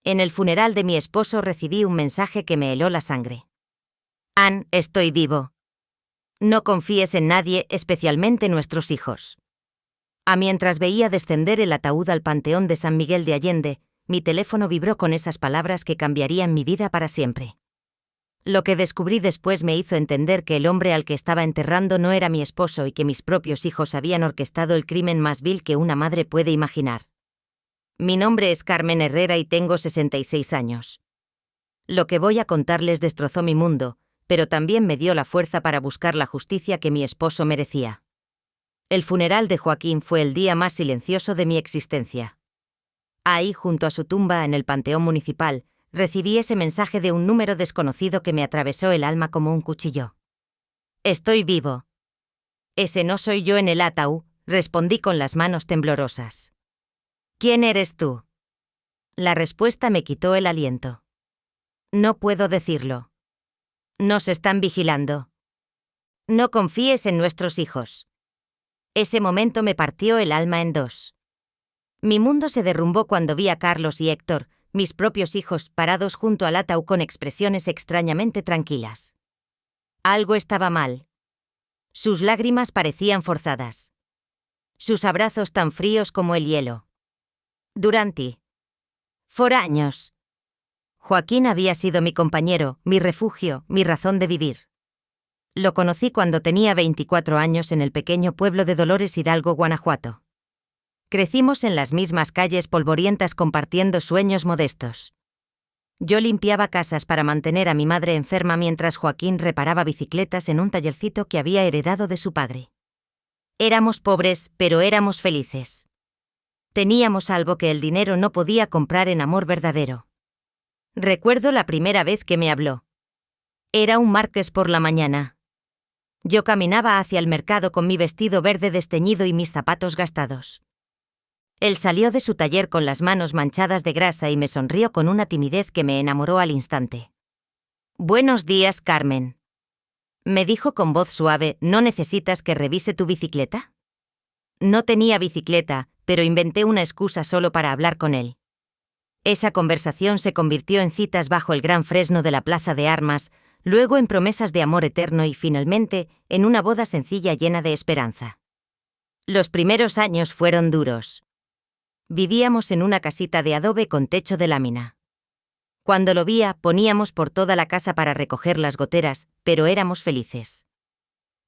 En el funeral de mi esposo recibí un mensaje que me heló la sangre. Ann, estoy vivo. No confíes en nadie, especialmente nuestros hijos. Mientras veía descender el ataúd al Panteón de San Miguel de Allende, mi teléfono vibró con esas palabras que cambiarían mi vida para siempre. Lo que descubrí después me hizo entender que el hombre al que estaba enterrando no era mi esposo y que mis propios hijos habían orquestado el crimen más vil que una madre puede imaginar. Mi nombre es Carmen Herrera y tengo 66 años. Lo que voy a contarles destrozó mi mundo, pero también me dio la fuerza para buscar la justicia que mi esposo merecía. El funeral de Joaquín fue el día más silencioso de mi existencia. Ahí, junto a su tumba en el Panteón Municipal, recibí ese mensaje de un número desconocido que me atravesó el alma como un cuchillo. Estoy vivo. Ese no soy yo en el ataúd, respondí con las manos temblorosas. ¿Quién eres tú? La respuesta me quitó el aliento. No puedo decirlo. Nos están vigilando. No confíes en nuestros hijos. Ese momento me partió el alma en dos. Mi mundo se derrumbó cuando vi a Carlos y Héctor, mis propios hijos, parados junto al ataúd con expresiones extrañamente tranquilas. Algo estaba mal. Sus lágrimas parecían forzadas. Sus abrazos tan fríos como el hielo. Durante años. Joaquín había sido mi compañero, mi refugio, mi razón de vivir. Lo conocí cuando tenía 24 años en el pequeño pueblo de Dolores Hidalgo, Guanajuato. Crecimos en las mismas calles polvorientas compartiendo sueños modestos. Yo limpiaba casas para mantener a mi madre enferma mientras Joaquín reparaba bicicletas en un tallercito que había heredado de su padre. Éramos pobres, pero éramos felices. Teníamos algo que el dinero no podía comprar en amor verdadero. Recuerdo la primera vez que me habló. Era un martes por la mañana. Yo caminaba hacia el mercado con mi vestido verde desteñido y mis zapatos gastados. Él salió de su taller con las manos manchadas de grasa y me sonrió con una timidez que me enamoró al instante. «Buenos días, Carmen», me dijo con voz suave. «¿No necesitas que revise tu bicicleta?» No tenía bicicleta, pero inventé una excusa solo para hablar con él. Esa conversación se convirtió en citas bajo el gran fresno de la Plaza de Armas, luego en promesas de amor eterno y finalmente en una boda sencilla llena de esperanza. Los primeros años fueron duros. Vivíamos en una casita de adobe con techo de lámina. Cuando llovía, poníamos por toda la casa para recoger las goteras, pero éramos felices.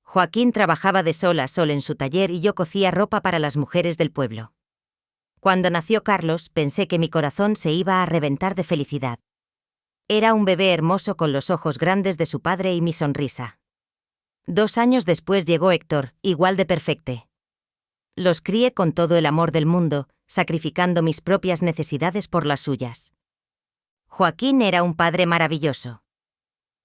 Joaquín trabajaba de sol a sol en su taller y yo cosía ropa para las mujeres del pueblo. Cuando nació Carlos, pensé que mi corazón se iba a reventar de felicidad. Era un bebé hermoso con los ojos grandes de su padre y mi sonrisa. 2 años después llegó Héctor, igual de perfecto. Los crié con todo el amor del mundo, sacrificando mis propias necesidades por las suyas. Joaquín era un padre maravilloso.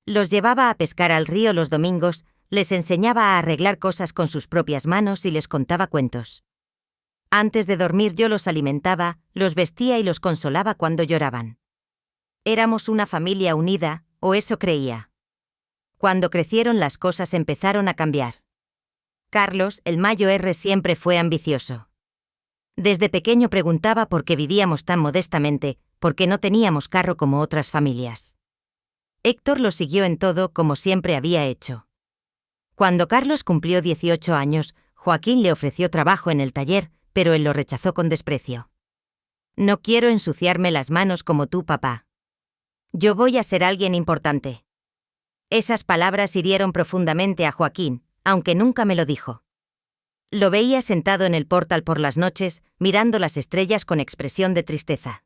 Los llevaba a pescar al río los domingos, les enseñaba a arreglar cosas con sus propias manos y les contaba cuentos. Antes de dormir yo los alimentaba, los vestía y los consolaba cuando lloraban. Éramos una familia unida, o eso creía. Cuando crecieron las cosas empezaron a cambiar. Carlos, el Mayo R, siempre fue ambicioso. Desde pequeño preguntaba por qué vivíamos tan modestamente, por qué no teníamos carro como otras familias. Héctor lo siguió en todo como siempre había hecho. Cuando Carlos cumplió 18 años, Joaquín le ofreció trabajo en el taller, pero él lo rechazó con desprecio. «No quiero ensuciarme las manos como tú, papá. Yo voy a ser alguien importante». Esas palabras hirieron profundamente a Joaquín, aunque nunca me lo dijo. Lo veía sentado en el portal por las noches, mirando las estrellas con expresión de tristeza.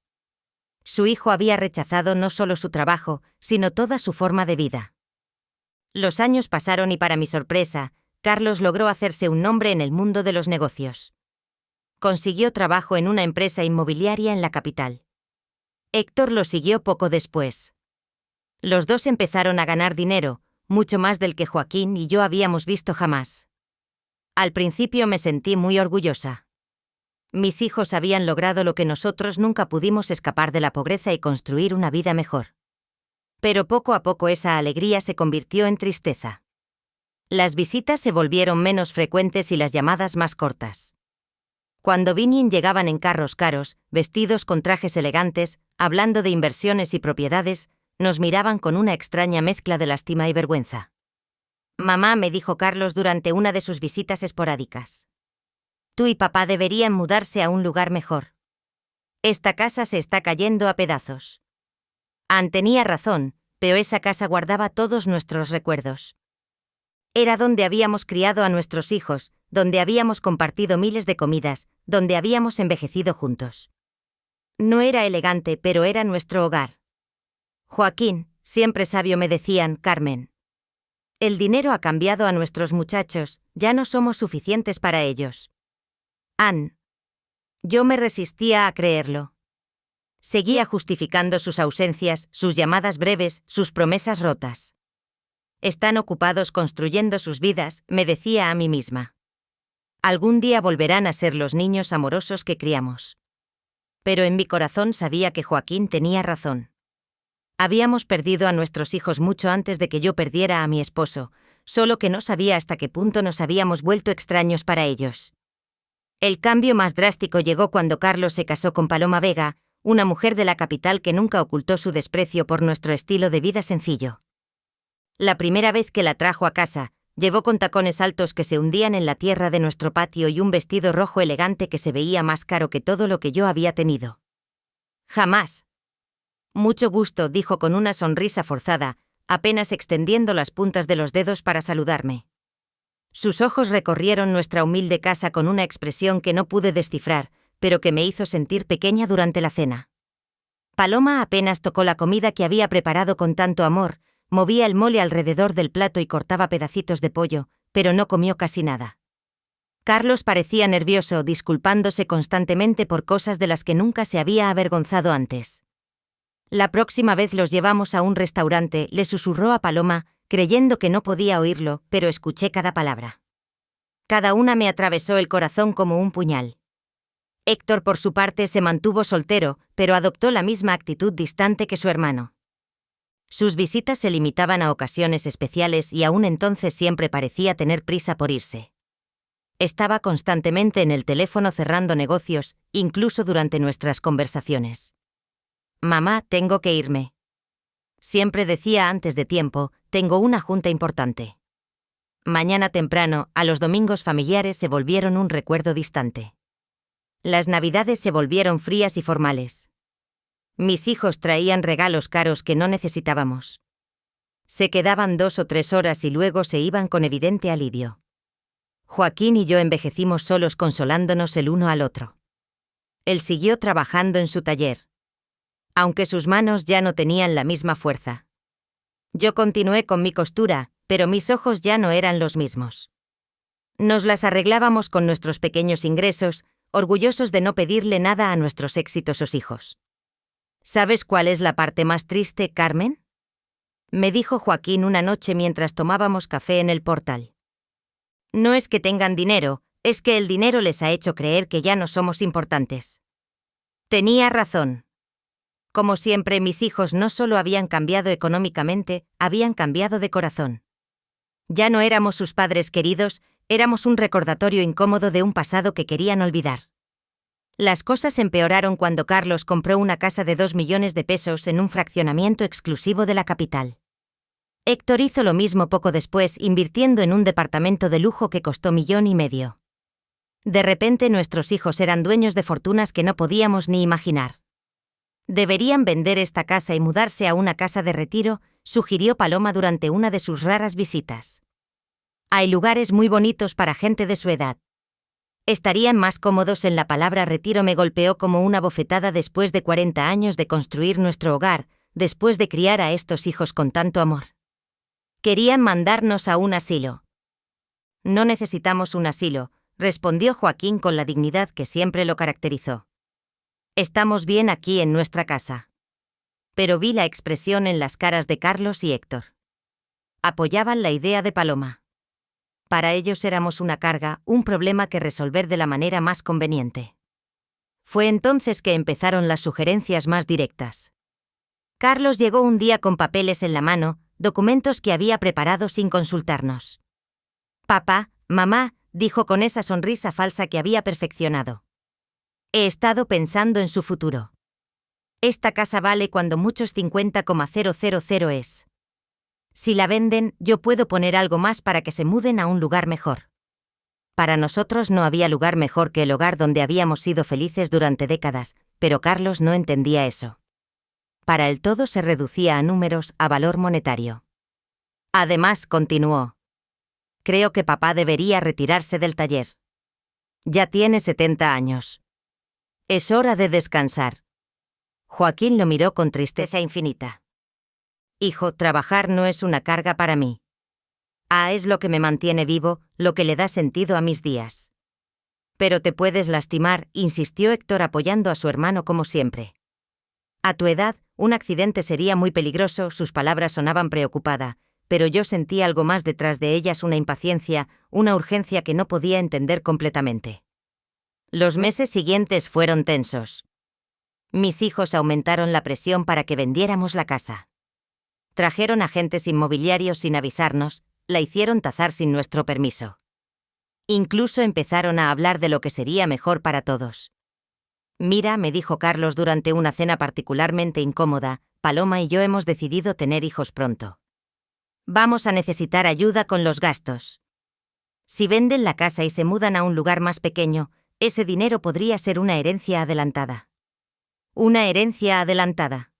Su hijo había rechazado no solo su trabajo, sino toda su forma de vida. Los años pasaron y para mi sorpresa, Carlos logró hacerse un nombre en el mundo de los negocios. Consiguió trabajo en una empresa inmobiliaria en la capital. Héctor lo siguió poco después. Los dos empezaron a ganar dinero, mucho más del que Joaquín y yo habíamos visto jamás. Al principio me sentí muy orgullosa. Mis hijos habían logrado lo que nosotros nunca pudimos: escapar de la pobreza y construir una vida mejor. Pero poco a poco esa alegría se convirtió en tristeza. Las visitas se volvieron menos frecuentes y las llamadas más cortas. Cuando vinieron llegaban en carros caros, vestidos con trajes elegantes, hablando de inversiones y propiedades, nos miraban con una extraña mezcla de lástima y vergüenza. Mamá, me dijo Carlos durante una de sus visitas esporádicas. Tú y papá deberían mudarse a un lugar mejor. Esta casa se está cayendo a pedazos. Ann tenía razón, pero esa casa guardaba todos nuestros recuerdos. Era donde habíamos criado a nuestros hijos, donde habíamos compartido miles de comidas, donde habíamos envejecido juntos. No era elegante, pero era nuestro hogar. Joaquín, siempre sabio, me decían, Carmen. El dinero ha cambiado a nuestros muchachos, ya no somos suficientes para ellos. Ann. Yo me resistía a creerlo. Seguía justificando sus ausencias, sus llamadas breves, sus promesas rotas. Están ocupados construyendo sus vidas, me decía a mí misma. Algún día volverán a ser los niños amorosos que criamos. Pero en mi corazón sabía que Joaquín tenía razón. Habíamos perdido a nuestros hijos mucho antes de que yo perdiera a mi esposo, solo que no sabía hasta qué punto nos habíamos vuelto extraños para ellos. El cambio más drástico llegó cuando Carlos se casó con Paloma Vega, una mujer de la capital que nunca ocultó su desprecio por nuestro estilo de vida sencillo. La primera vez que la trajo a casa, llevó con tacones altos que se hundían en la tierra de nuestro patio y un vestido rojo elegante que se veía más caro que todo lo que yo había tenido. Jamás. Mucho gusto, dijo con una sonrisa forzada, apenas extendiendo las puntas de los dedos para saludarme. Sus ojos recorrieron nuestra humilde casa con una expresión que no pude descifrar, pero que me hizo sentir pequeña durante la cena. Paloma apenas tocó la comida que había preparado con tanto amor, movía el mole alrededor del plato y cortaba pedacitos de pollo, pero no comió casi nada. Carlos parecía nervioso, disculpándose constantemente por cosas de las que nunca se había avergonzado antes. La próxima vez los llevamos a un restaurante, le susurró a Paloma, creyendo que no podía oírlo, pero escuché cada palabra. Cada una me atravesó el corazón como un puñal. Héctor, por su parte, se mantuvo soltero, pero adoptó la misma actitud distante que su hermano. Sus visitas se limitaban a ocasiones especiales y aún entonces siempre parecía tener prisa por irse. Estaba constantemente en el teléfono cerrando negocios, incluso durante nuestras conversaciones. Mamá, tengo que irme. Siempre decía antes de tiempo, tengo una junta importante. Mañana temprano, a los domingos familiares se volvieron un recuerdo distante. Las navidades se volvieron frías y formales. Mis hijos traían regalos caros que no necesitábamos. Se quedaban 2 o 3 horas y luego se iban con evidente alivio. Joaquín y yo envejecimos solos consolándonos el uno al otro. Él siguió trabajando en su taller. Aunque sus manos ya no tenían la misma fuerza. Yo continué con mi costura, pero mis ojos ya no eran los mismos. Nos las arreglábamos con nuestros pequeños ingresos, orgullosos de no pedirle nada a nuestros exitosos hijos. ¿Sabes cuál es la parte más triste, Carmen? Me dijo Joaquín una noche mientras tomábamos café en el portal. No es que tengan dinero, es que el dinero les ha hecho creer que ya no somos importantes. Tenía razón. Como siempre, mis hijos no solo habían cambiado económicamente, habían cambiado de corazón. Ya no éramos sus padres queridos, éramos un recordatorio incómodo de un pasado que querían olvidar. Las cosas empeoraron cuando Carlos compró una casa de 2 millones de pesos en un fraccionamiento exclusivo de la capital. Héctor hizo lo mismo poco después, invirtiendo en un departamento de lujo que costó 1,5 millones. De repente nuestros hijos eran dueños de fortunas que no podíamos ni imaginar. Deberían vender esta casa y mudarse a una casa de retiro, sugirió Paloma durante una de sus raras visitas. Hay lugares muy bonitos para gente de su edad. Estarían más cómodos. En la palabra retiro me golpeó como una bofetada después de 40 años de construir nuestro hogar, después de criar a estos hijos con tanto amor. Querían mandarnos a un asilo. No necesitamos un asilo, respondió Joaquín con la dignidad que siempre lo caracterizó. Estamos bien aquí en nuestra casa. Pero vi la expresión en las caras de Carlos y Héctor. Apoyaban la idea de Paloma. Para ellos éramos una carga, un problema que resolver de la manera más conveniente. Fue entonces que empezaron las sugerencias más directas. Carlos llegó un día con papeles en la mano, documentos que había preparado sin consultarnos. Papá, mamá, dijo con esa sonrisa falsa que había perfeccionado. He estado pensando en su futuro. Esta casa vale cuando muchos 50,000 es. Si la venden, yo puedo poner algo más para que se muden a un lugar mejor. Para nosotros no había lugar mejor que el hogar donde habíamos sido felices durante décadas, pero Carlos no entendía eso. Para él todo se reducía a números, a valor monetario. Además, continuó. Creo que papá debería retirarse del taller. Ya tiene 70 años. Es hora de descansar. Joaquín lo miró con tristeza infinita. Hijo, trabajar no es una carga para mí. Es lo que me mantiene vivo, lo que le da sentido a mis días. Pero te puedes lastimar, insistió Héctor apoyando a su hermano como siempre. A tu edad, un accidente sería muy peligroso, sus palabras sonaban preocupada, pero yo sentí algo más detrás de ellas, una impaciencia, una urgencia que no podía entender completamente. Los meses siguientes fueron tensos. Mis hijos aumentaron la presión para que vendiéramos la casa. Trajeron agentes inmobiliarios sin avisarnos, la hicieron tazar sin nuestro permiso. Incluso empezaron a hablar de lo que sería mejor para todos. Mira, me dijo Carlos durante una cena particularmente incómoda, Paloma y yo hemos decidido tener hijos pronto. Vamos a necesitar ayuda con los gastos. Si venden la casa y se mudan a un lugar más pequeño, ese dinero podría ser una herencia adelantada. Una herencia adelantada.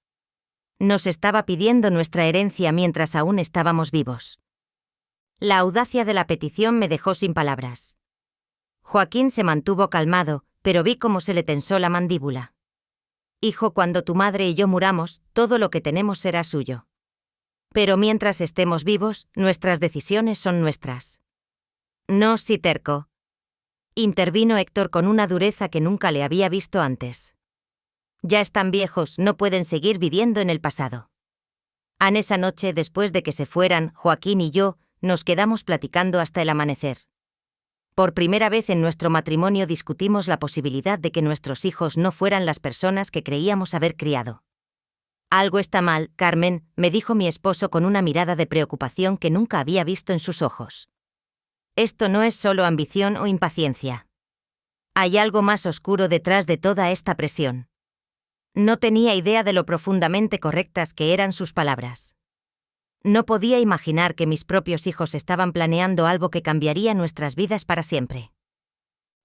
Nos estaba pidiendo nuestra herencia mientras aún estábamos vivos. La audacia de la petición me dejó sin palabras. Joaquín se mantuvo calmado, pero vi cómo se le tensó la mandíbula. Hijo, cuando tu madre y yo muramos, todo lo que tenemos será suyo. Pero mientras estemos vivos, nuestras decisiones son nuestras. No, sí, terco. Intervino Héctor con una dureza que nunca le había visto antes. Ya están viejos, no pueden seguir viviendo en el pasado. Esa noche, después de que se fueran, Joaquín y yo, nos quedamos platicando hasta el amanecer. Por primera vez en nuestro matrimonio discutimos la posibilidad de que nuestros hijos no fueran las personas que creíamos haber criado. Algo está mal, Carmen, me dijo mi esposo con una mirada de preocupación que nunca había visto en sus ojos. Esto no es solo ambición o impaciencia. Hay algo más oscuro detrás de toda esta presión. No tenía idea de lo profundamente correctas que eran sus palabras. No podía imaginar que mis propios hijos estaban planeando algo que cambiaría nuestras vidas para siempre.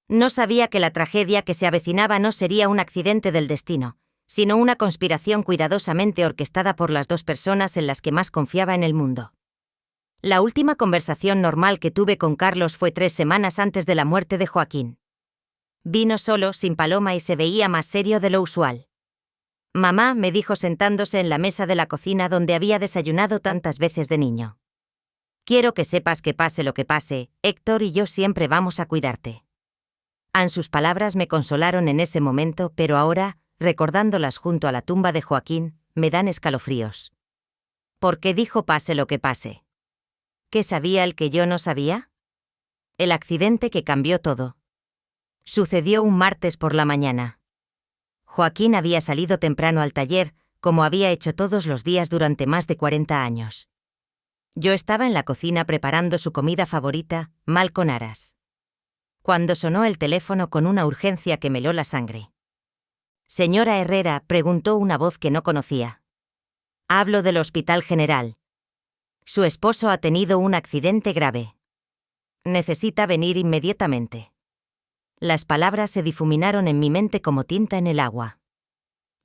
No sabía que la tragedia que se avecinaba no sería un accidente del destino, sino una conspiración cuidadosamente orquestada por las dos personas en las que más confiaba en el mundo. La última conversación normal que tuve con Carlos fue 3 semanas antes de la muerte de Joaquín. Vino solo, sin Paloma, y se veía más serio de lo usual. Mamá, me dijo sentándose en la mesa de la cocina donde había desayunado tantas veces de niño. Quiero que sepas que pase lo que pase, Héctor y yo siempre vamos a cuidarte. Sus palabras me consolaron en ese momento, pero ahora, recordándolas junto a la tumba de Joaquín, me dan escalofríos. ¿Por qué dijo pase lo que pase? ¿Qué sabía el que yo no sabía? El accidente que cambió todo. Sucedió un martes por la mañana. Joaquín había salido temprano al taller, como había hecho todos los días durante más de 40 años. Yo estaba en la cocina preparando su comida favorita, mal con aras. Cuando sonó el teléfono con una urgencia que me heló la sangre. Señora Herrera, preguntó una voz que no conocía. Hablo del Hospital General. Su esposo ha tenido un accidente grave. Necesita venir inmediatamente. Las palabras se difuminaron en mi mente como tinta en el agua.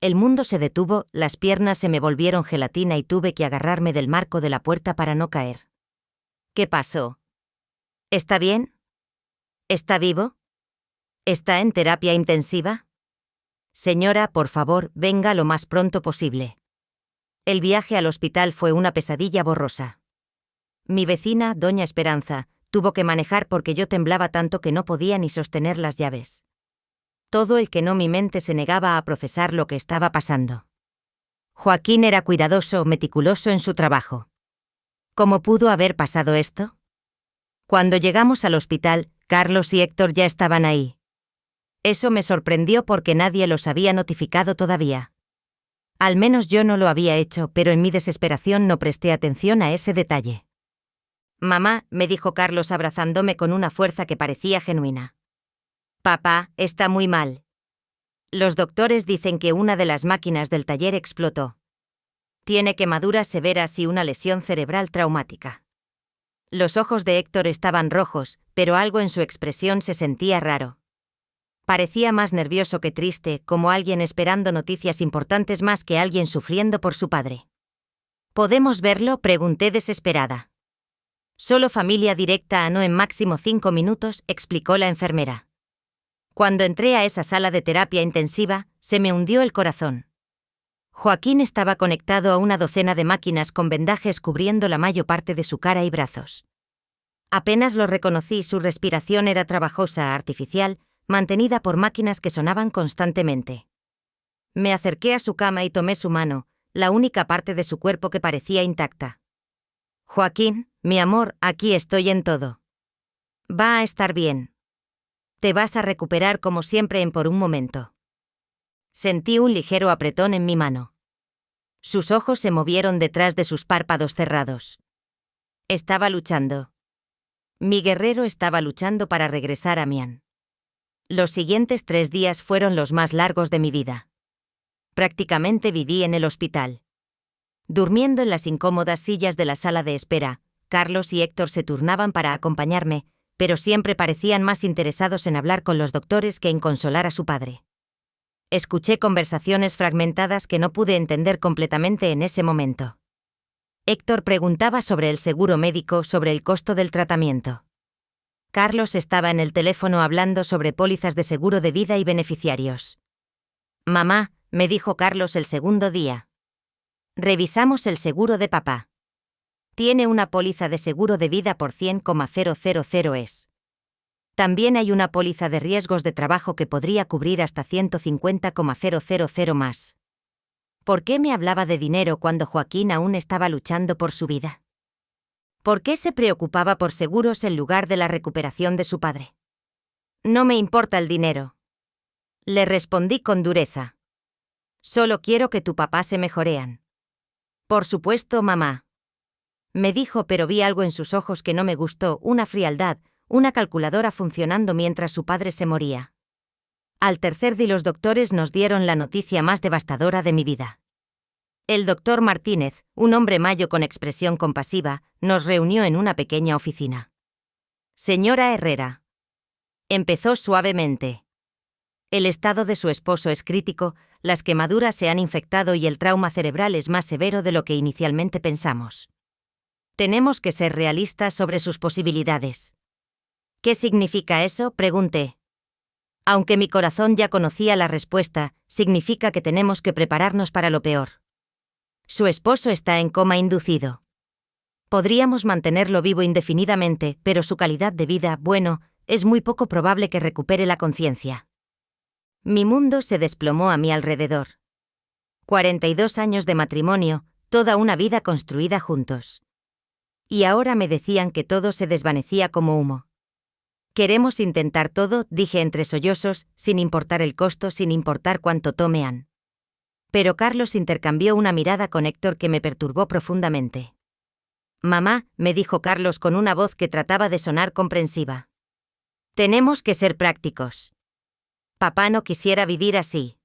El mundo se detuvo, las piernas se me volvieron gelatina y tuve que agarrarme del marco de la puerta para no caer. ¿Qué pasó? ¿Está bien? ¿Está vivo? ¿Está en terapia intensiva? Señora, por favor, venga lo más pronto posible. El viaje al hospital fue una pesadilla borrosa. Mi vecina, doña Esperanza, tuvo que manejar porque yo temblaba tanto que no podía ni sostener las llaves. Todo el que no, mi mente se negaba a procesar lo que estaba pasando. Joaquín era cuidadoso, meticuloso en su trabajo. ¿Cómo pudo haber pasado esto? Cuando llegamos al hospital, Carlos y Héctor ya estaban ahí. Eso me sorprendió porque nadie los había notificado todavía. Al menos yo no lo había hecho, pero en mi desesperación no presté atención a ese detalle. Mamá, me dijo Carlos abrazándome con una fuerza que parecía genuina. Papá, está muy mal. Los doctores dicen que una de las máquinas del taller explotó. Tiene quemaduras severas y una lesión cerebral traumática. Los ojos de Héctor estaban rojos, pero algo en su expresión se sentía raro. Parecía más nervioso que triste, como alguien esperando noticias importantes más que alguien sufriendo por su padre. ¿Podemos verlo?, pregunté desesperada. Solo familia directa a no en máximo 5 minutos, explicó la enfermera. Cuando entré a esa sala de terapia intensiva, se me hundió el corazón. Joaquín estaba conectado a una docena de máquinas con vendajes cubriendo la mayor parte de su cara y brazos. Apenas lo reconocí, su respiración era trabajosa, artificial, mantenida por máquinas que sonaban constantemente. Me acerqué a su cama y tomé su mano, la única parte de su cuerpo que parecía intacta. Joaquín, mi amor, aquí estoy en todo. Va a estar bien. Te vas a recuperar como siempre en por un momento. Sentí un ligero apretón en mi mano. Sus ojos se movieron detrás de sus párpados cerrados. Estaba luchando. Mi guerrero estaba luchando para regresar a Mian. Los siguientes 3 días fueron los más largos de mi vida. Prácticamente viví en el hospital. Durmiendo en las incómodas sillas de la sala de espera, Carlos y Héctor se turnaban para acompañarme, pero siempre parecían más interesados en hablar con los doctores que en consolar a su padre. Escuché conversaciones fragmentadas que no pude entender completamente en ese momento. Héctor preguntaba sobre el seguro médico, sobre el costo del tratamiento. Carlos estaba en el teléfono hablando sobre pólizas de seguro de vida y beneficiarios. Mamá, me dijo Carlos el segundo día. Revisamos el seguro de papá. Tiene una póliza de seguro de vida por 100,000 es. También hay una póliza de riesgos de trabajo que podría cubrir hasta 150,000 más. ¿Por qué me hablaba de dinero cuando Joaquín aún estaba luchando por su vida? ¿Por qué se preocupaba por seguros en lugar de la recuperación de su padre? No me importa el dinero. Le respondí con dureza. Solo quiero que tu papá se mejorean. Por supuesto, mamá. Me dijo, pero vi algo en sus ojos que no me gustó, una frialdad, una calculadora funcionando mientras su padre se moría. Al tercer día los doctores nos dieron la noticia más devastadora de mi vida. El doctor Martínez, un hombre mayo con expresión compasiva, nos reunió en una pequeña oficina. Señora Herrera. Empezó suavemente. El estado de su esposo es crítico, las quemaduras se han infectado y el trauma cerebral es más severo de lo que inicialmente pensamos. Tenemos que ser realistas sobre sus posibilidades. ¿Qué significa eso?, pregunté. Aunque mi corazón ya conocía la respuesta, significa que tenemos que prepararnos para lo peor. Su esposo está en coma inducido. Podríamos mantenerlo vivo indefinidamente, pero su calidad de vida, bueno, es muy poco probable que recupere la conciencia. Mi mundo se desplomó a mi alrededor. 42 años de matrimonio, toda una vida construida juntos. Y ahora me decían que todo se desvanecía como humo. Queremos intentar todo, dije entre sollozos, sin importar el costo, sin importar cuánto tomean. Pero Carlos intercambió una mirada con Héctor que me perturbó profundamente. Mamá, me dijo Carlos con una voz que trataba de sonar comprensiva. Tenemos que ser prácticos. Papá no quisiera vivir así.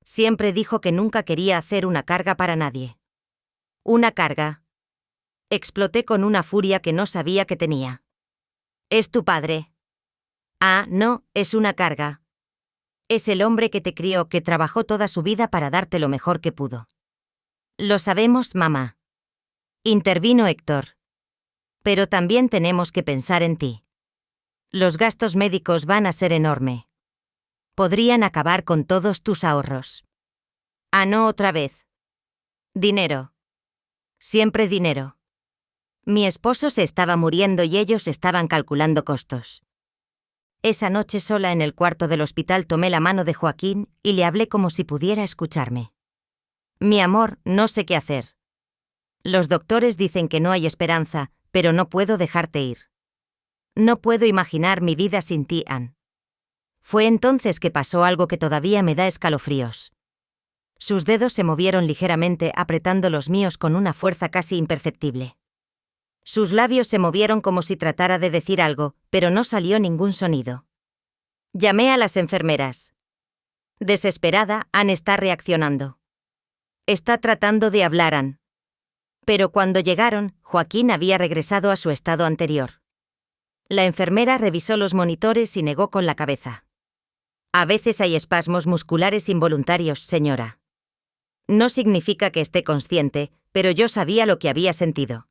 Siempre dijo que nunca quería hacer una carga para nadie. ¿Una carga? Exploté con una furia que no sabía que tenía. ¿Es tu padre? Ah, no, es una carga. Es el hombre que te crió, que trabajó toda su vida para darte lo mejor que pudo. Lo sabemos, mamá. Intervino Héctor. Pero también tenemos que pensar en ti. Los gastos médicos van a ser enormes. Podrían acabar con todos tus ahorros. Ah, no, otra vez. Dinero. Siempre dinero. Mi esposo se estaba muriendo y ellos estaban calculando costos. Esa noche sola en el cuarto del hospital tomé la mano de Joaquín y le hablé como si pudiera escucharme. Mi amor, no sé qué hacer. Los doctores dicen que no hay esperanza, pero no puedo dejarte ir. No puedo imaginar mi vida sin ti, Ann. Fue entonces que pasó algo que todavía me da escalofríos. Sus dedos se movieron ligeramente apretando los míos con una fuerza casi imperceptible. Sus labios se movieron como si tratara de decir algo, pero no salió ningún sonido. Llamé a las enfermeras. Desesperada, Anne está reaccionando. Está tratando de hablar, Anne. Pero cuando llegaron, Joaquín había regresado a su estado anterior. La enfermera revisó los monitores y negó con la cabeza. A veces hay espasmos musculares involuntarios, señora. No significa que esté consciente, pero yo sabía lo que había sentido.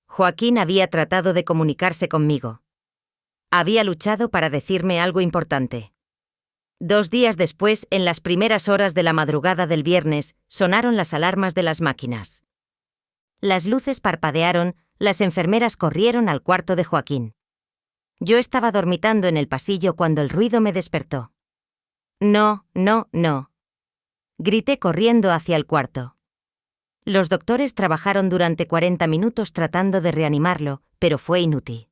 Joaquín había tratado de comunicarse conmigo. Había luchado para decirme algo importante. 2 días después, en las primeras horas de la madrugada del viernes, sonaron las alarmas de las máquinas. Las luces parpadearon, las enfermeras corrieron al cuarto de Joaquín. Yo estaba dormitando en el pasillo cuando el ruido me despertó. No, no, no. Grité corriendo hacia el cuarto. Los doctores trabajaron durante 40 minutos tratando de reanimarlo, pero fue inútil.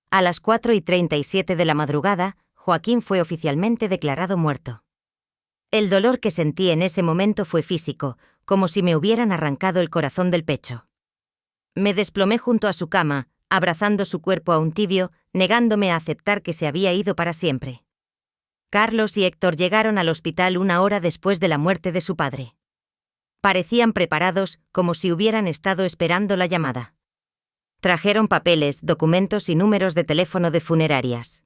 A las 4:37 de la madrugada, Joaquín fue oficialmente declarado muerto. El dolor que sentí en ese momento fue físico, como si me hubieran arrancado el corazón del pecho. Me desplomé junto a su cama, abrazando su cuerpo aún tibio, negándome a aceptar que se había ido para siempre. Carlos y Héctor llegaron al hospital 1 hora después de la muerte de su padre. Parecían preparados, como si hubieran estado esperando la llamada. Trajeron papeles, documentos y números de teléfono de funerarias.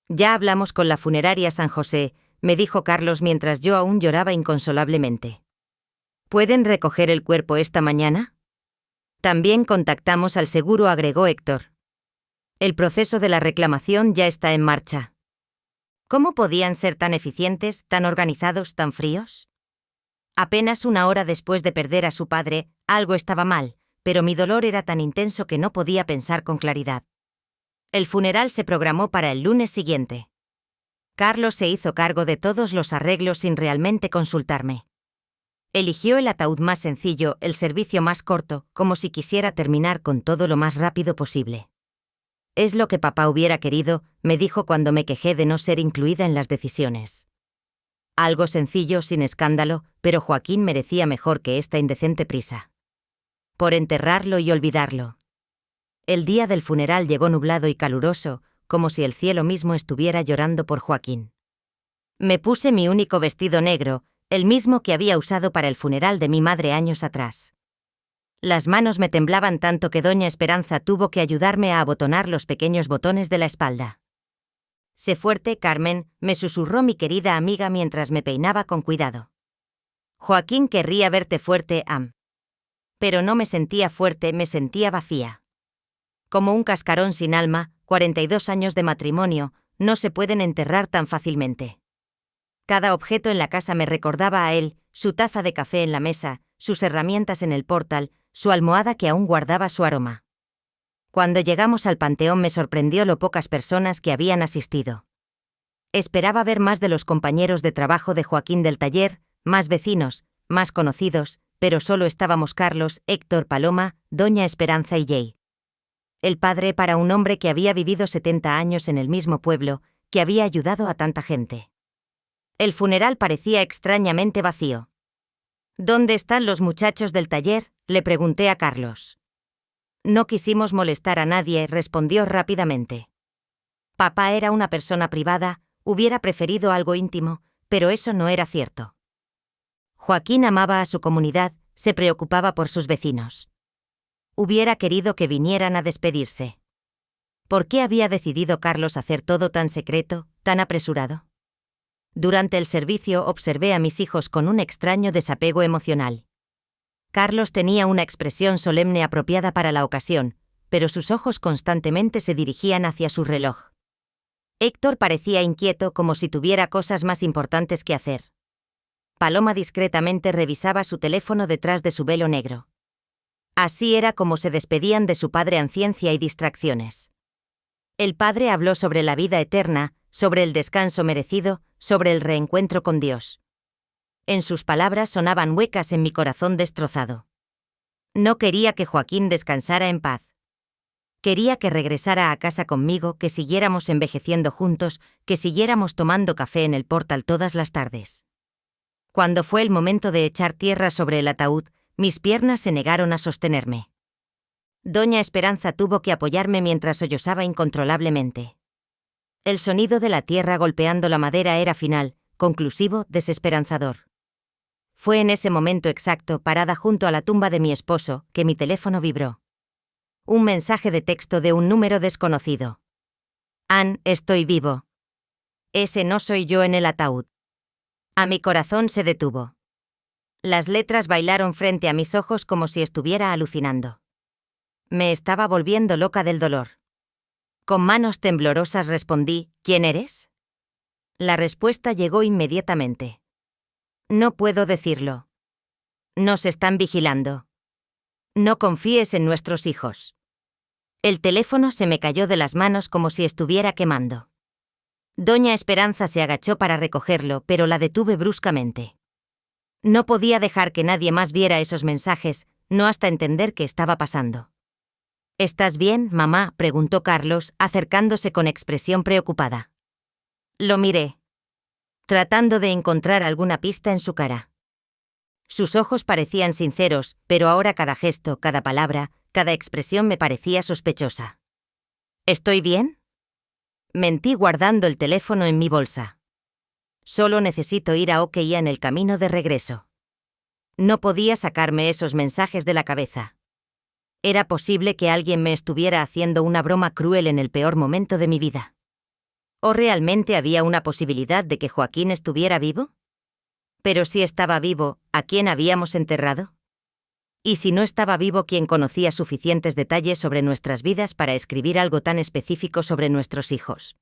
Ya hablamos con la funeraria San José, me dijo Carlos mientras yo aún lloraba inconsolablemente. ¿Pueden recoger el cuerpo esta mañana? También contactamos al seguro, agregó Héctor. El proceso de la reclamación ya está en marcha. ¿Cómo podían ser tan eficientes, tan organizados, tan fríos? Apenas 1 hora después de perder a su padre, algo estaba mal, pero mi dolor era tan intenso que no podía pensar con claridad. El funeral se programó para el lunes siguiente. Carlos se hizo cargo de todos los arreglos sin realmente consultarme. Eligió el ataúd más sencillo, el servicio más corto, como si quisiera terminar con todo lo más rápido posible. Es lo que papá hubiera querido, me dijo cuando me quejé de no ser incluida en las decisiones. Algo sencillo, sin escándalo, pero Joaquín merecía mejor que esta indecente prisa. Por enterrarlo y olvidarlo. El día del funeral llegó nublado y caluroso, como si el cielo mismo estuviera llorando por Joaquín. Me puse mi único vestido negro, el mismo que había usado para el funeral de mi madre años atrás. Las manos me temblaban tanto que doña Esperanza tuvo que ayudarme a abotonar los pequeños botones de la espalda. Sé fuerte, Carmen, me susurró mi querida amiga mientras me peinaba con cuidado. Joaquín querría verte fuerte, Am. Pero no me sentía fuerte, me sentía vacía. Como un cascarón sin alma, 42 años de matrimonio, no se pueden enterrar tan fácilmente. Cada objeto en la casa me recordaba a él, su taza de café en la mesa, sus herramientas en el portal, su almohada que aún guardaba su aroma. Cuando llegamos al panteón me sorprendió lo pocas personas que habían asistido. Esperaba ver más de los compañeros de trabajo de Joaquín del taller, más vecinos, más conocidos, pero solo estábamos Carlos, Héctor, Paloma, doña Esperanza y Jay. El padre para un hombre que había vivido 70 años en el mismo pueblo, que había ayudado a tanta gente. El funeral parecía extrañamente vacío. ¿Dónde están los muchachos del taller?, le pregunté a Carlos. No quisimos molestar a nadie, respondió rápidamente. Papá era una persona privada, hubiera preferido algo íntimo, pero eso no era cierto. Joaquín amaba a su comunidad, se preocupaba por sus vecinos. Hubiera querido que vinieran a despedirse. ¿Por qué había decidido Carlos hacer todo tan secreto, tan apresurado? Durante el servicio observé a mis hijos con un extraño desapego emocional. Carlos tenía una expresión solemne apropiada para la ocasión, pero sus ojos constantemente se dirigían hacia su reloj. Héctor parecía inquieto, como si tuviera cosas más importantes que hacer. Paloma discretamente revisaba su teléfono detrás de su velo negro. Así era como se despedían de su padre en ciencia y distracciones. El padre habló sobre la vida eterna, sobre el descanso merecido, sobre el reencuentro con Dios. En sus palabras sonaban huecas en mi corazón destrozado. No quería que Joaquín descansara en paz. Quería que regresara a casa conmigo, que siguiéramos envejeciendo juntos, que siguiéramos tomando café en el portal todas las tardes. Cuando fue el momento de echar tierra sobre el ataúd, mis piernas se negaron a sostenerme. Doña Esperanza tuvo que apoyarme mientras sollozaba incontrolablemente. El sonido de la tierra golpeando la madera era final, conclusivo, desesperanzador. Fue en ese momento exacto, parada junto a la tumba de mi esposo, que mi teléfono vibró. Un mensaje de texto de un número desconocido. Ann, estoy vivo. Ese no soy yo en el ataúd. A mi corazón se detuvo. Las letras bailaron frente a mis ojos como si estuviera alucinando. Me estaba volviendo loca del dolor. Con manos temblorosas respondí, ¿quién eres? La respuesta llegó inmediatamente. No puedo decirlo. Nos están vigilando. No confíes en nuestros hijos. El teléfono se me cayó de las manos como si estuviera quemando. Doña Esperanza se agachó para recogerlo, pero la detuve bruscamente. No podía dejar que nadie más viera esos mensajes, no hasta entender qué estaba pasando. ¿Estás bien, mamá?, preguntó Carlos, acercándose con expresión preocupada. Lo miré, tratando de encontrar alguna pista en su cara. Sus ojos parecían sinceros, pero ahora cada gesto, cada palabra, cada expresión me parecía sospechosa. ¿Estoy bien? Mentí guardando el teléfono en mi bolsa. Solo necesito ir a Okeia en el camino de regreso. No podía sacarme esos mensajes de la cabeza. ¿Era posible que alguien me estuviera haciendo una broma cruel en el peor momento de mi vida? ¿O realmente había una posibilidad de que Joaquín estuviera vivo? Pero si estaba vivo, ¿a quién habíamos enterrado? Y si no estaba vivo, ¿quién conocía suficientes detalles sobre nuestras vidas para escribir algo tan específico sobre nuestros hijos?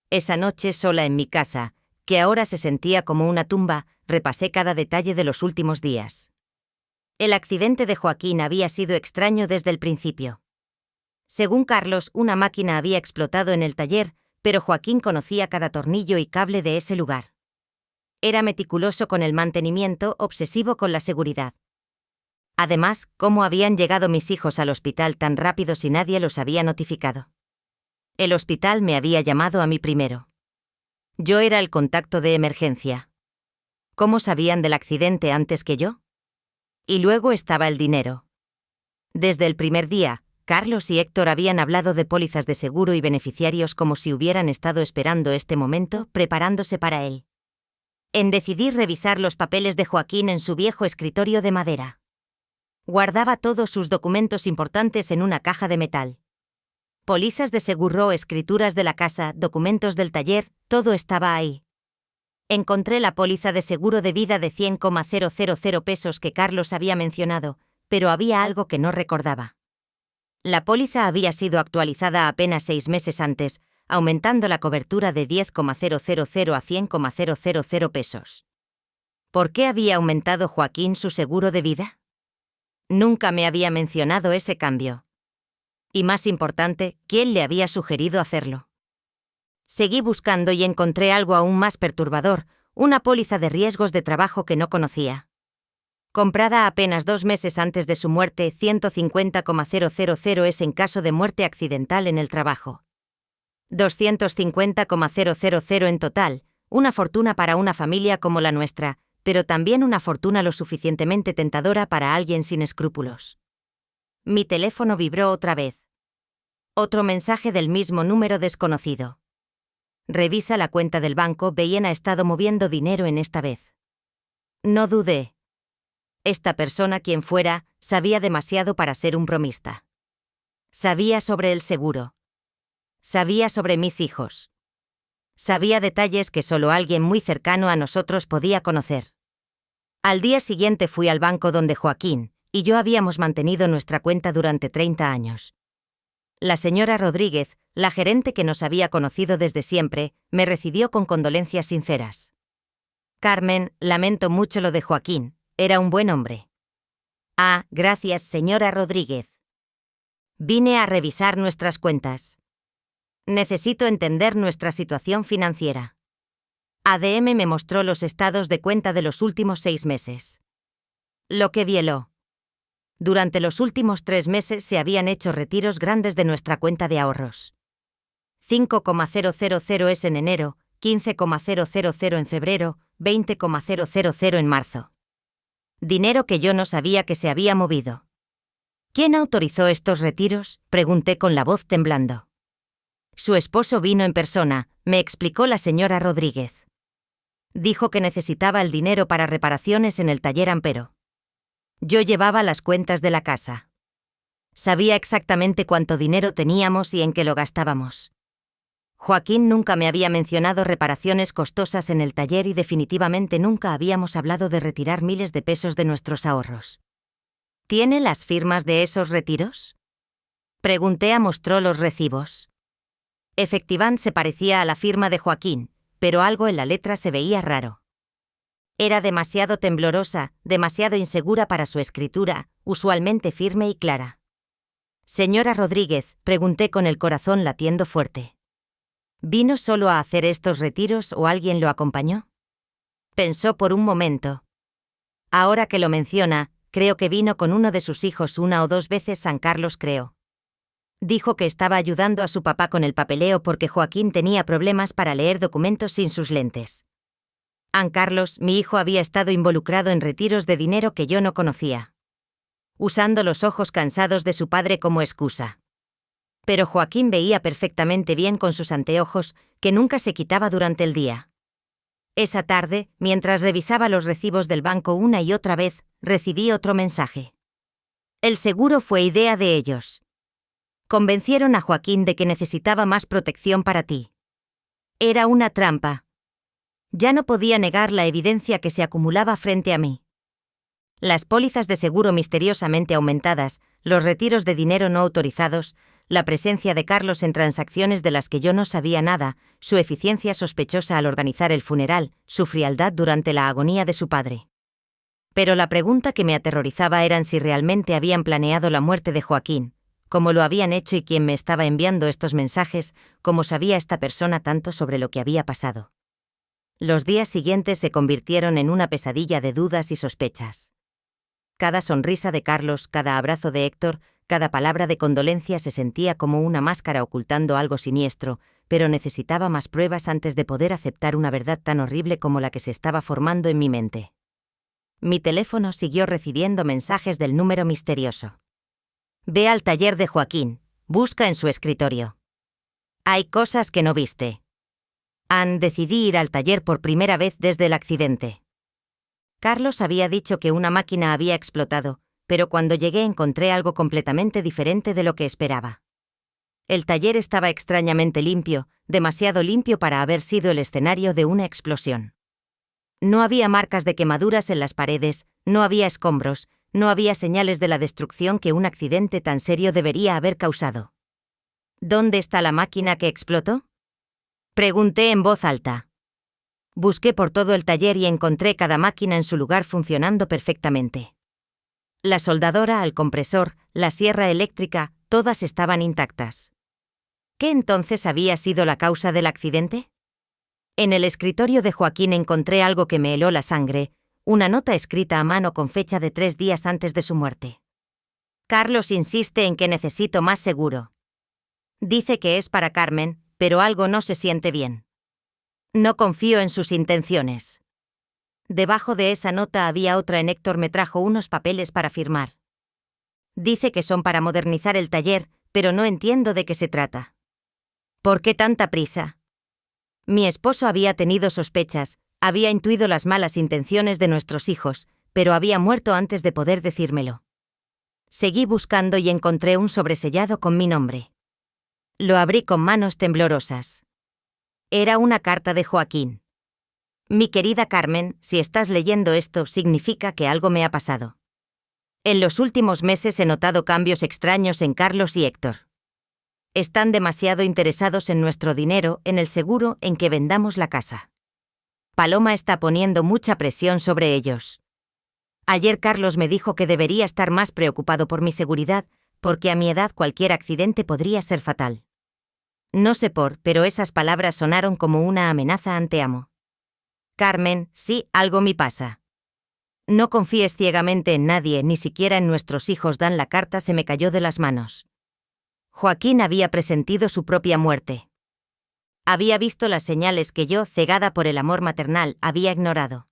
Esa noche, sola en mi casa, que ahora se sentía como una tumba, repasé cada detalle de los últimos días. El accidente de Joaquín había sido extraño desde el principio. Según Carlos, una máquina había explotado en el taller, pero Joaquín conocía cada tornillo y cable de ese lugar. Era meticuloso con el mantenimiento, obsesivo con la seguridad. Además, ¿cómo habían llegado mis hijos al hospital tan rápido si nadie los había notificado? El hospital me había llamado a mí primero. Yo era el contacto de emergencia. ¿Cómo sabían del accidente antes que yo? Y luego estaba el dinero. Desde el primer día, Carlos y Héctor habían hablado de pólizas de seguro y beneficiarios como si hubieran estado esperando este momento, preparándose para él. Decidí revisar los papeles de Joaquín en su viejo escritorio de madera. Guardaba todos sus documentos importantes en una caja de metal. Pólizas de seguro, escrituras de la casa, documentos del taller, todo estaba ahí. Encontré la póliza de seguro de vida de 100,000 pesos que Carlos había mencionado, pero había algo que no recordaba. La póliza había sido actualizada apenas 6 meses antes, aumentando la cobertura de 10,000 a 100,000 pesos. ¿Por qué había aumentado Joaquín su seguro de vida? Nunca me había mencionado ese cambio. Y más importante, ¿quién le había sugerido hacerlo? Seguí buscando y encontré algo aún más perturbador, una póliza de riesgos de trabajo que no conocía. Comprada apenas 2 meses antes de su muerte, 150,000 es en caso de muerte accidental en el trabajo. 250,000 en total, una fortuna para una familia como la nuestra, pero también una fortuna lo suficientemente tentadora para alguien sin escrúpulos. Mi teléfono vibró otra vez. Otro mensaje del mismo número desconocido. Revisa la cuenta del banco, Beyen ha estado moviendo dinero en esta vez. No dudé. Esta persona, quien fuera, sabía demasiado para ser un bromista. Sabía sobre el seguro. Sabía sobre mis hijos. Sabía detalles que solo alguien muy cercano a nosotros podía conocer. Al día siguiente fui al banco donde Joaquín y yo habíamos mantenido nuestra cuenta durante 30 años. La señora Rodríguez, la gerente que nos había conocido desde siempre, me recibió con condolencias sinceras. Carmen, lamento mucho lo de Joaquín, era un buen hombre. Ah, gracias, señora Rodríguez. Vine a revisar nuestras cuentas. Necesito entender nuestra situación financiera. ADM me mostró los estados de cuenta de los últimos 6 meses. Lo que violó. Durante los últimos 3 meses se habían hecho retiros grandes de nuestra cuenta de ahorros. 5,000 es en enero, 15,000 en febrero, 20,000 en marzo. Dinero que yo no sabía que se había movido. ¿Quién autorizó estos retiros?, pregunté con la voz temblando. Su esposo vino en persona, me explicó la señora Rodríguez. Dijo que necesitaba el dinero para reparaciones en el taller Ampero. Yo llevaba las cuentas de la casa. Sabía exactamente cuánto dinero teníamos y en qué lo gastábamos. Joaquín nunca me había mencionado reparaciones costosas en el taller y definitivamente nunca habíamos hablado de retirar miles de pesos de nuestros ahorros. ¿Tiene las firmas de esos retiros? Pregunté. Mostró los recibos. Efectiván se parecía a la firma de Joaquín, pero algo en la letra se veía raro. Era demasiado temblorosa, demasiado insegura para su escritura, usualmente firme y clara. «Señora Rodríguez», pregunté con el corazón latiendo fuerte. ¿Vino solo a hacer estos retiros o alguien lo acompañó? Pensó por un momento. Ahora que lo menciona, creo que vino con uno de sus hijos una o dos veces. San Carlos, creo. Dijo que estaba ayudando a su papá con el papeleo porque Joaquín tenía problemas para leer documentos sin sus lentes. San Carlos, mi hijo, había estado involucrado en retiros de dinero que yo no conocía, usando los ojos cansados de su padre como excusa. Pero Joaquín veía perfectamente bien con sus anteojos, que nunca se quitaba durante el día. Esa tarde, mientras revisaba los recibos del banco una y otra vez, recibí otro mensaje. El seguro fue idea de ellos. Convencieron a Joaquín de que necesitaba más protección para ti. Era una trampa. Ya no podía negar la evidencia que se acumulaba frente a mí. Las pólizas de seguro misteriosamente aumentadas, los retiros de dinero no autorizados, la presencia de Carlos en transacciones de las que yo no sabía nada, su eficiencia sospechosa al organizar el funeral, su frialdad durante la agonía de su padre. Pero la pregunta que me aterrorizaba eran si realmente habían planeado la muerte de Joaquín, cómo lo habían hecho y quién me estaba enviando estos mensajes, cómo sabía esta persona tanto sobre lo que había pasado. Los días siguientes se convirtieron en una pesadilla de dudas y sospechas. Cada sonrisa de Carlos, cada abrazo de Héctor, cada palabra de condolencia se sentía como una máscara ocultando algo siniestro, pero necesitaba más pruebas antes de poder aceptar una verdad tan horrible como la que se estaba formando en mi mente. Mi teléfono siguió recibiendo mensajes del número misterioso. Ve al taller de Joaquín, busca en su escritorio. Hay cosas que no viste. Decidí ir al taller por primera vez desde el accidente. Carlos había dicho que una máquina había explotado, pero cuando llegué encontré algo completamente diferente de lo que esperaba. El taller estaba extrañamente limpio, demasiado limpio para haber sido el escenario de una explosión. No había marcas de quemaduras en las paredes, no había escombros, no había señales de la destrucción que un accidente tan serio debería haber causado. ¿Dónde está la máquina que explotó?, pregunté en voz alta. Busqué por todo el taller y encontré cada máquina en su lugar funcionando perfectamente. La soldadora, el compresor, la sierra eléctrica, todas estaban intactas. ¿Qué entonces había sido la causa del accidente? En el escritorio de Joaquín encontré algo que me heló la sangre, una nota escrita a mano con fecha de 3 días antes de su muerte. Carlos insiste en que necesito más seguro. Dice que es para Carmen, pero algo no se siente bien. No confío en sus intenciones. Debajo de esa nota había otra. Héctor me trajo unos papeles para firmar. Dice que son para modernizar el taller, pero no entiendo de qué se trata. ¿Por qué tanta prisa? Mi esposo había tenido sospechas, había intuido las malas intenciones de nuestros hijos, pero había muerto antes de poder decírmelo. Seguí buscando y encontré un sobresellado con mi nombre. Lo abrí con manos temblorosas. Era una carta de Joaquín. Mi querida Carmen, si estás leyendo esto, significa que algo me ha pasado. En los últimos meses he notado cambios extraños en Carlos y Héctor. Están demasiado interesados en nuestro dinero, en el seguro, en que vendamos la casa. Paloma está poniendo mucha presión sobre ellos. Ayer Carlos me dijo que debería estar más preocupado por mi seguridad, porque a mi edad cualquier accidente podría ser fatal. No sé pero esas palabras sonaron como una amenaza ante amo. Carmen, sí, algo me pasa. No confíes ciegamente en nadie, ni siquiera en nuestros hijos. La carta se me cayó de las manos. Joaquín había presentido su propia muerte. Había visto las señales que yo, cegada por el amor maternal, había ignorado.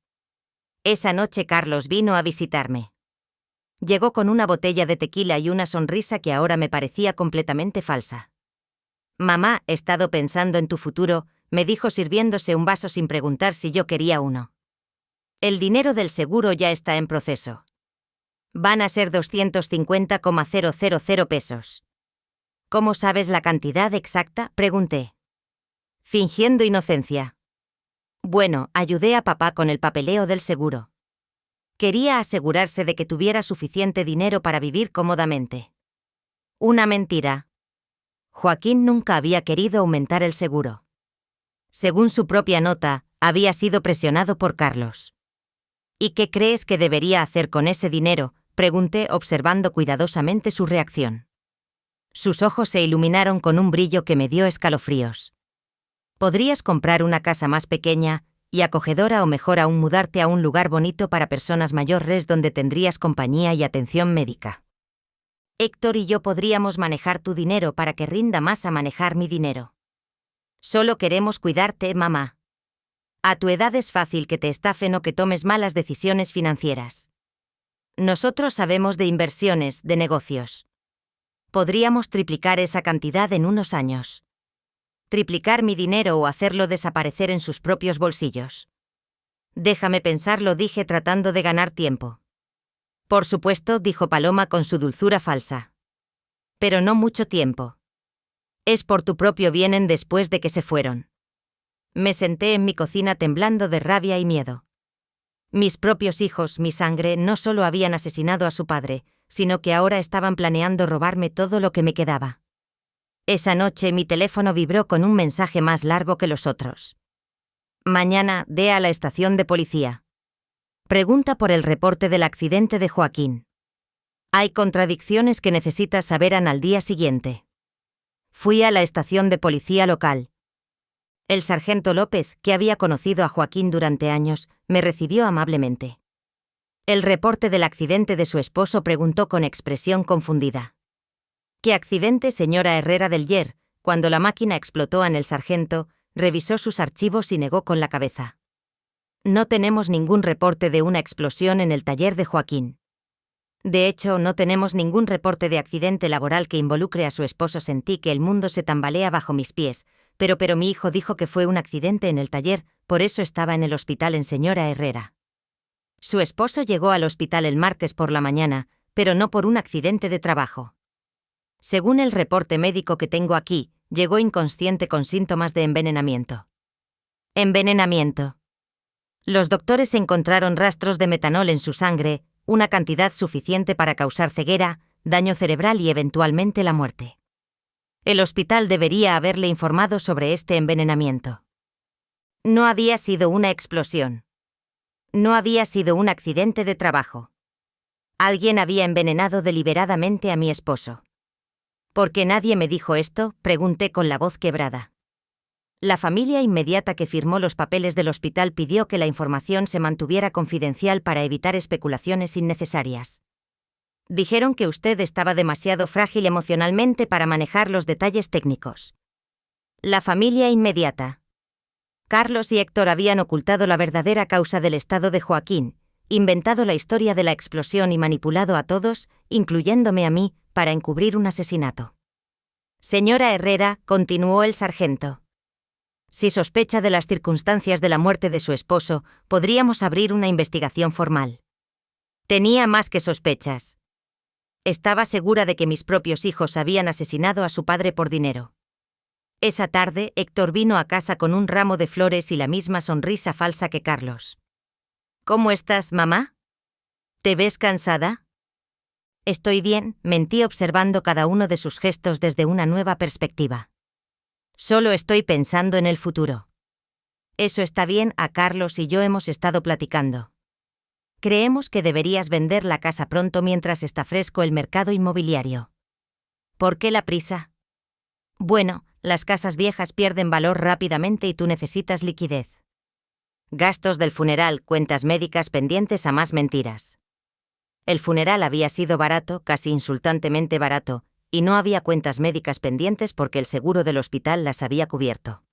Esa noche Carlos vino a visitarme. Llegó con una botella de tequila y una sonrisa que ahora me parecía completamente falsa. Mamá, he estado pensando en tu futuro, me dijo sirviéndose un vaso sin preguntar si yo quería uno. El dinero del seguro ya está en proceso. Van a ser 250,000 pesos. ¿Cómo sabes la cantidad exacta?, pregunté, fingiendo inocencia. Bueno, ayudé a papá con el papeleo del seguro. Quería asegurarse de que tuviera suficiente dinero para vivir cómodamente. Una mentira. Joaquín nunca había querido aumentar el seguro. Según su propia nota, había sido presionado por Carlos. ¿Y qué crees que debería hacer con ese dinero?, pregunté observando cuidadosamente su reacción. Sus ojos se iluminaron con un brillo que me dio escalofríos. Podrías comprar una casa más pequeña y acogedora o mejor aún mudarte a un lugar bonito para personas mayores donde tendrías compañía y atención médica. Héctor y yo podríamos manejar tu dinero para que rinda más a manejar mi dinero. Solo queremos cuidarte, mamá. A tu edad es fácil que te estafen o que tomes malas decisiones financieras. Nosotros sabemos de inversiones, de negocios. Podríamos triplicar esa cantidad en unos años. Triplicar mi dinero o hacerlo desaparecer en sus propios bolsillos. Déjame pensarlo, dije tratando de ganar tiempo. Por supuesto, dijo Paloma con su dulzura falsa. Pero no mucho tiempo. Es por tu propio bien después de que se fueron. Me senté en mi cocina temblando de rabia y miedo. Mis propios hijos, mi sangre, no solo habían asesinado a su padre, sino que ahora estaban planeando robarme todo lo que me quedaba. Esa noche mi teléfono vibró con un mensaje más largo que los otros. Mañana, ve a la estación de policía. Pregunta por el reporte del accidente de Joaquín. Hay contradicciones que necesitas saber al día siguiente. Fui a la estación de policía local. El sargento López, que había conocido a Joaquín durante años, me recibió amablemente. El reporte del accidente de su esposo, preguntó con expresión confundida. ¿Qué accidente, señora Herrera del Yer? Cuando la máquina explotó, el sargento revisó sus archivos y negó con la cabeza. No tenemos ningún reporte de una explosión en el taller de Joaquín. De hecho, no tenemos ningún reporte de accidente laboral que involucre a su esposo. Sentí que el mundo se tambalea bajo mis pies, pero mi hijo dijo que fue un accidente en el taller, por eso estaba en el hospital, señora Herrera. Su esposo llegó al hospital el martes por la mañana, pero no por un accidente de trabajo. Según el reporte médico que tengo aquí, llegó inconsciente con síntomas de envenenamiento. Envenenamiento. Los doctores encontraron rastros de metanol en su sangre, una cantidad suficiente para causar ceguera, daño cerebral y eventualmente la muerte. El hospital debería haberle informado sobre este envenenamiento. No había sido una explosión. No había sido un accidente de trabajo. Alguien había envenenado deliberadamente a mi esposo. ¿Por qué nadie me dijo esto?, pregunté con la voz quebrada. La familia inmediata que firmó los papeles del hospital pidió que la información se mantuviera confidencial para evitar especulaciones innecesarias. Dijeron que usted estaba demasiado frágil emocionalmente para manejar los detalles técnicos. La familia inmediata. Carlos y Héctor habían ocultado la verdadera causa del estado de Joaquín, inventado la historia de la explosión y manipulado a todos, incluyéndome a mí, para encubrir un asesinato. Señora Herrera, continuó el sargento. Si sospecha de las circunstancias de la muerte de su esposo, podríamos abrir una investigación formal. Tenía más que sospechas. Estaba segura de que mis propios hijos habían asesinado a su padre por dinero. Esa tarde, Héctor vino a casa con un ramo de flores y la misma sonrisa falsa que Carlos. ¿Cómo estás, mamá? ¿Te ves cansada? Estoy bien, mentí observando cada uno de sus gestos desde una nueva perspectiva. Solo estoy pensando en el futuro. Eso está bien, a Carlos y yo hemos estado platicando. Creemos que deberías vender la casa pronto mientras está fresco el mercado inmobiliario. ¿Por qué la prisa? Bueno, las casas viejas pierden valor rápidamente y tú necesitas liquidez. Gastos del funeral, cuentas médicas pendientes a más mentiras. El funeral había sido barato, casi insultantemente barato, y no había cuentas médicas pendientes porque el seguro del hospital las había cubierto.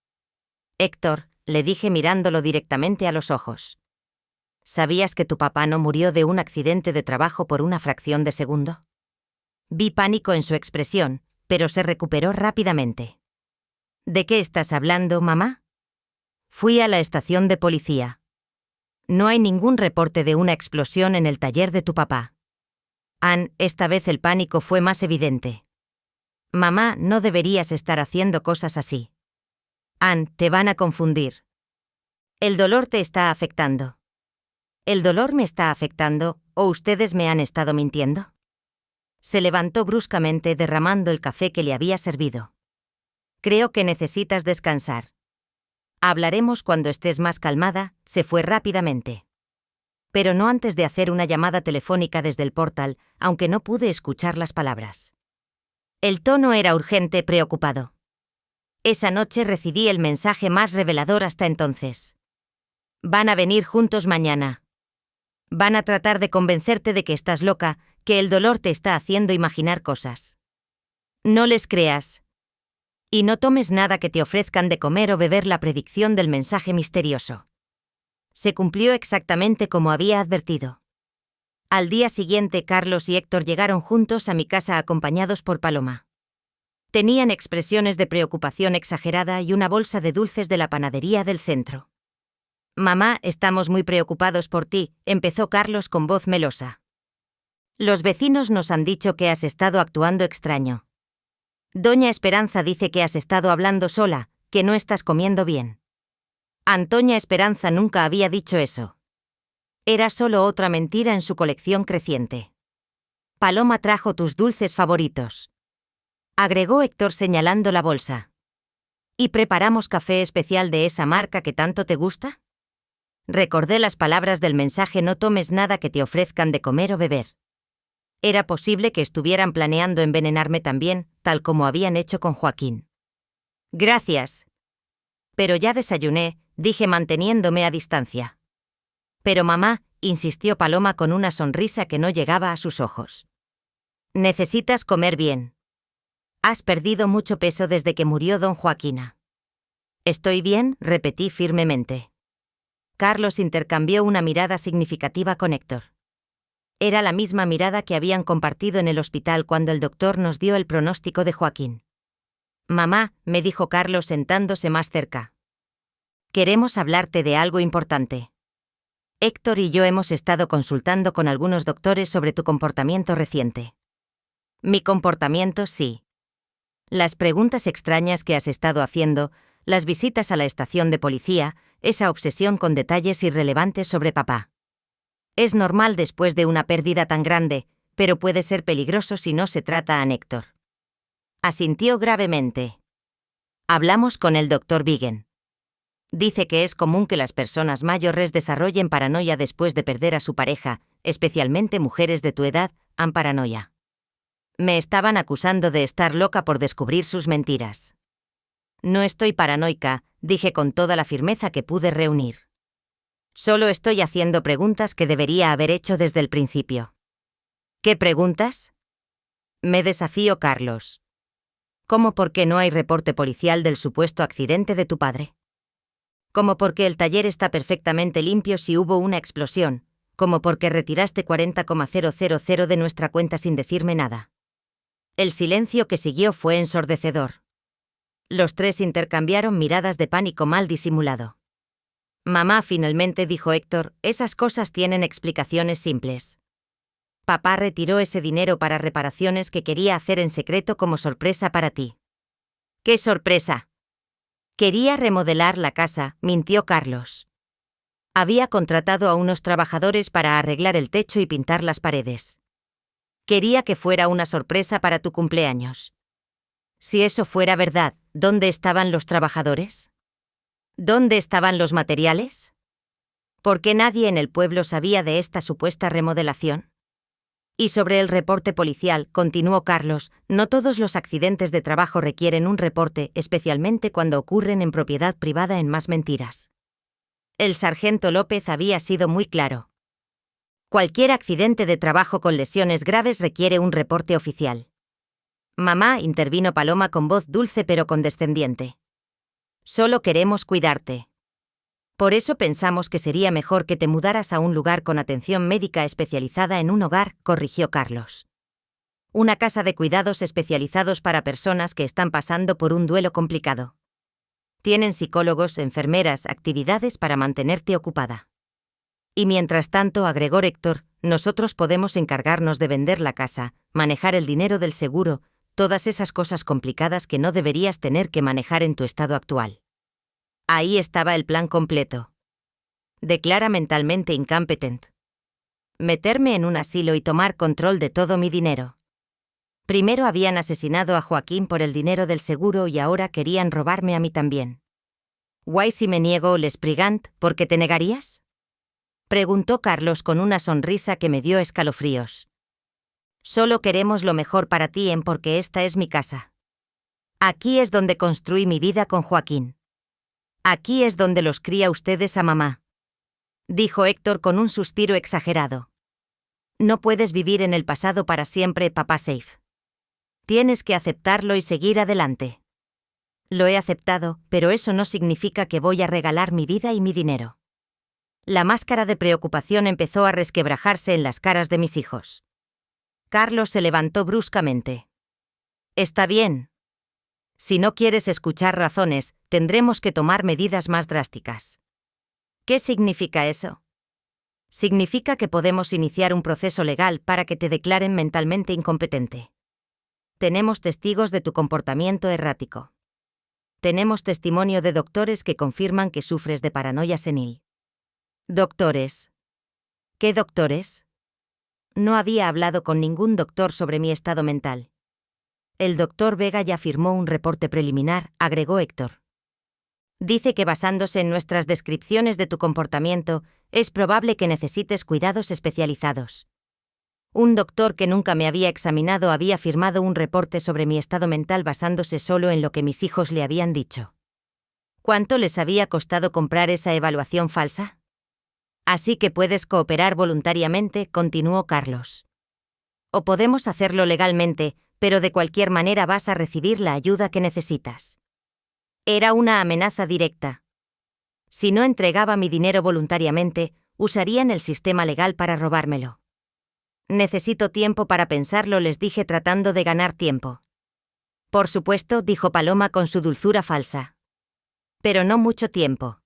Héctor, le dije mirándolo directamente a los ojos. ¿Sabías que tu papá no murió de un accidente de trabajo por una fracción de segundo? Vi pánico en su expresión, pero se recuperó rápidamente. ¿De qué estás hablando, mamá? Fui a la estación de policía. No hay ningún reporte de una explosión en el taller de tu papá. Ann, esta vez el pánico fue más evidente. Mamá, no deberías estar haciendo cosas así. Ann, te van a confundir. El dolor te está afectando. ¿El dolor me está afectando, o ustedes me han estado mintiendo? Se levantó bruscamente derramando el café que le había servido. Creo que necesitas descansar. Hablaremos cuando estés más calmada, se fue rápidamente. Pero no antes de hacer una llamada telefónica desde el portal, aunque no pude escuchar las palabras. El tono era urgente, preocupado. Esa noche recibí el mensaje más revelador hasta entonces. Van a venir juntos mañana. Van a tratar de convencerte de que estás loca, que el dolor te está haciendo imaginar cosas. No les creas. Y no tomes nada que te ofrezcan de comer o beber. La predicción del mensaje misterioso se cumplió exactamente como había advertido. Al día siguiente, Carlos y Héctor llegaron juntos a mi casa acompañados por Paloma. Tenían expresiones de preocupación exagerada y una bolsa de dulces de la panadería del centro. Mamá, estamos muy preocupados por ti, empezó Carlos con voz melosa. Los vecinos nos han dicho que has estado actuando extraño. Doña Esperanza dice que has estado hablando sola, que no estás comiendo bien. Antonia Esperanza nunca había dicho eso. Era solo otra mentira en su colección creciente. Paloma trajo tus dulces favoritos, agregó Héctor señalando la bolsa. ¿Y preparamos café especial de esa marca que tanto te gusta? Recordé las palabras del mensaje: no tomes nada que te ofrezcan de comer o beber. Era posible que estuvieran planeando envenenarme también, tal como habían hecho con Joaquín. Gracias. Pero ya desayuné, dije manteniéndome a distancia. Pero mamá, insistió Paloma con una sonrisa que no llegaba a sus ojos. Necesitas comer bien. Has perdido mucho peso desde que murió don Joaquina. Estoy bien, repetí firmemente. Carlos intercambió una mirada significativa con Héctor. Era la misma mirada que habían compartido en el hospital cuando el doctor nos dio el pronóstico de Joaquín. Mamá, me dijo Carlos sentándose más cerca. Queremos hablarte de algo importante. Héctor y yo hemos estado consultando con algunos doctores sobre tu comportamiento reciente. Mi comportamiento, sí. Las preguntas extrañas que has estado haciendo, las visitas a la estación de policía, esa obsesión con detalles irrelevantes sobre papá. Es normal después de una pérdida tan grande, pero puede ser peligroso si no se trata a Héctor. Asintió gravemente. Hablamos con el Dr. Vigen. Dice que es común que las personas mayores desarrollen paranoia después de perder a su pareja, especialmente mujeres de tu edad, han paranoia. Me estaban acusando de estar loca por descubrir sus mentiras. No estoy paranoica, dije con toda la firmeza que pude reunir. Solo estoy haciendo preguntas que debería haber hecho desde el principio. ¿Qué preguntas? Me desafió Carlos. ¿Cómo por qué no hay reporte policial del supuesto accidente de tu padre? ¿Cómo por qué el taller está perfectamente limpio si hubo una explosión? ¿Cómo por qué retiraste 40,000 de nuestra cuenta sin decirme nada? El silencio que siguió fue ensordecedor. Los tres intercambiaron miradas de pánico mal disimulado. Mamá, finalmente dijo Héctor, esas cosas tienen explicaciones simples. Papá retiró ese dinero para reparaciones que quería hacer en secreto como sorpresa para ti. ¡Qué sorpresa! Quería remodelar la casa, mintió Carlos. Había contratado a unos trabajadores para arreglar el techo y pintar las paredes. Quería que fuera una sorpresa para tu cumpleaños. Si eso fuera verdad, ¿dónde estaban los trabajadores? ¿Dónde estaban los materiales? ¿Por qué nadie en el pueblo sabía de esta supuesta remodelación? Y sobre el reporte policial, continuó Carlos, no todos los accidentes de trabajo requieren un reporte, especialmente cuando ocurren en propiedad privada. En más mentiras. El sargento López había sido muy claro. Cualquier accidente de trabajo con lesiones graves requiere un reporte oficial. Mamá, intervino Paloma con voz dulce pero condescendiente. Solo queremos cuidarte. Por eso pensamos que sería mejor que te mudaras a un lugar con atención médica especializada. En un hogar, corrigió Carlos. Una casa de cuidados especializados para personas que están pasando por un duelo complicado. Tienen psicólogos, enfermeras, actividades para mantenerte ocupada. Y mientras tanto, agregó Héctor, nosotros podemos encargarnos de vender la casa, manejar el dinero del seguro, todas esas cosas complicadas que no deberías tener que manejar en tu estado actual. Ahí estaba el plan completo. Declara mentalmente incompetent. Meterme en un asilo y tomar control de todo mi dinero. Primero habían asesinado a Joaquín por el dinero del seguro y ahora querían robarme a mí también. ¿Guay si me niego, Lesprigant, por qué te negarías? Preguntó Carlos con una sonrisa que me dio escalofríos. Solo queremos lo mejor para ti, porque esta es mi casa. Aquí es donde construí mi vida con Joaquín. Aquí es donde los cría ustedes a mamá. Dijo Héctor con un suspiro exagerado. No puedes vivir en el pasado para siempre, papá Safe. Tienes que aceptarlo y seguir adelante. Lo he aceptado, pero eso no significa que voy a regalar mi vida y mi dinero. La máscara de preocupación empezó a resquebrajarse en las caras de mis hijos. Carlos se levantó bruscamente. Está bien. Si no quieres escuchar razones, tendremos que tomar medidas más drásticas. ¿Qué significa eso? Significa que podemos iniciar un proceso legal para que te declaren mentalmente incompetente. Tenemos testigos de tu comportamiento errático. Tenemos testimonio de doctores que confirman que sufres de paranoia senil. ¿Doctores? ¿Qué doctores? No había hablado con ningún doctor sobre mi estado mental. El doctor Vega ya firmó un reporte preliminar, agregó Héctor. Dice que basándose en nuestras descripciones de tu comportamiento, es probable que necesites cuidados especializados. Un doctor que nunca me había examinado había firmado un reporte sobre mi estado mental basándose solo en lo que mis hijos le habían dicho. ¿Cuánto les había costado comprar esa evaluación falsa? Así que puedes cooperar voluntariamente, continuó Carlos. O podemos hacerlo legalmente, pero de cualquier manera vas a recibir la ayuda que necesitas. Era una amenaza directa. Si no entregaba mi dinero voluntariamente, usarían el sistema legal para robármelo. Necesito tiempo para pensarlo, les dije tratando de ganar tiempo. Por supuesto, dijo Paloma con su dulzura falsa. Pero no mucho tiempo.